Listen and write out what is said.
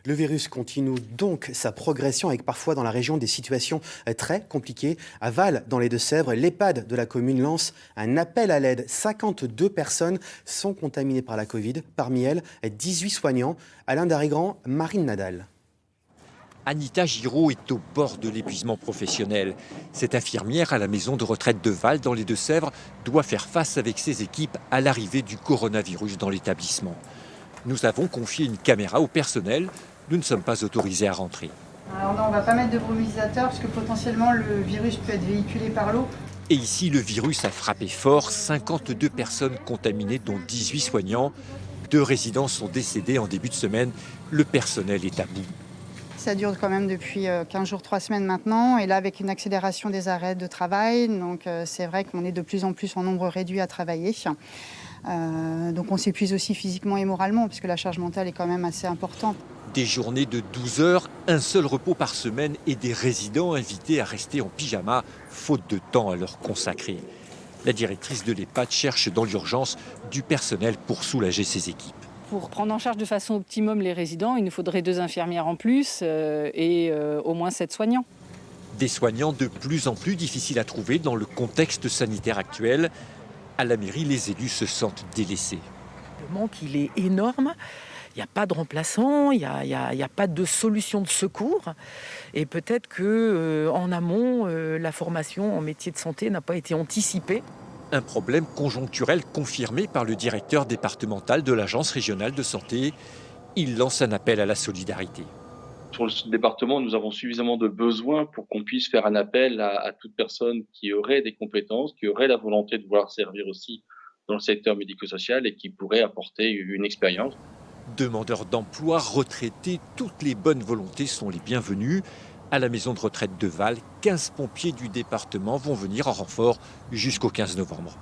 Le virus continue donc sa progression avec parfois dans la région des situations très compliquées. À Val, dans les Deux-Sèvres, l'EHPAD de la commune lance un appel à l'aide. 52 personnes sont contaminées par la Covid. Parmi elles, 18 soignants. Alain Darrigrand, Marine Nadal. Anita Giraud est au bord de l'épuisement professionnel. Cette infirmière à la maison de retraite de Val, dans les Deux-Sèvres, doit faire face avec ses équipes à l'arrivée du coronavirus dans l'établissement. Nous avons confié une caméra au personnel. Nous ne sommes pas autorisés à rentrer. Alors non, on ne va pas mettre de brumisateur parce que potentiellement le virus peut être véhiculé par l'eau. Et ici, le virus a frappé fort. 52 personnes contaminées, dont 18 soignants. 2 résidents sont décédés en début de semaine. Le personnel est à bout. Ça dure quand même depuis 15 jours, 3 semaines maintenant. Et là, avec une accélération des arrêts de travail, donc c'est vrai qu'on est de plus en plus en nombre réduit à travailler. Donc on s'épuise aussi physiquement et moralement, puisque la charge mentale est quand même assez importante. Des journées de 12 heures, un seul repos par semaine et des résidents invités à rester en pyjama, faute de temps à leur consacrer. La directrice de l'EHPAD cherche dans l'urgence du personnel pour soulager ses équipes. Pour prendre en charge de façon optimum les résidents, il nous faudrait 2 infirmières en plus et au moins 7 soignants. Des soignants de plus en plus difficiles à trouver dans le contexte sanitaire actuel. À la mairie, les élus se sentent délaissés. Le manque, il est énorme. Il n'y a pas de remplaçant, il n'y a pas de solution de secours. Et peut-être qu'en amont, la formation en métier de santé n'a pas été anticipée. Un problème conjoncturel confirmé par le directeur départemental de l'Agence régionale de santé. Il lance un appel à la solidarité. Sur le département, nous avons suffisamment de besoins pour qu'on puisse faire un appel à toute personne qui aurait des compétences, qui aurait la volonté de vouloir servir aussi dans le secteur médico-social et qui pourrait apporter une expérience. Demandeurs d'emploi, retraités, toutes les bonnes volontés sont les bienvenues. À la maison de retraite de Val, 15 pompiers du département vont venir en renfort jusqu'au 15 novembre.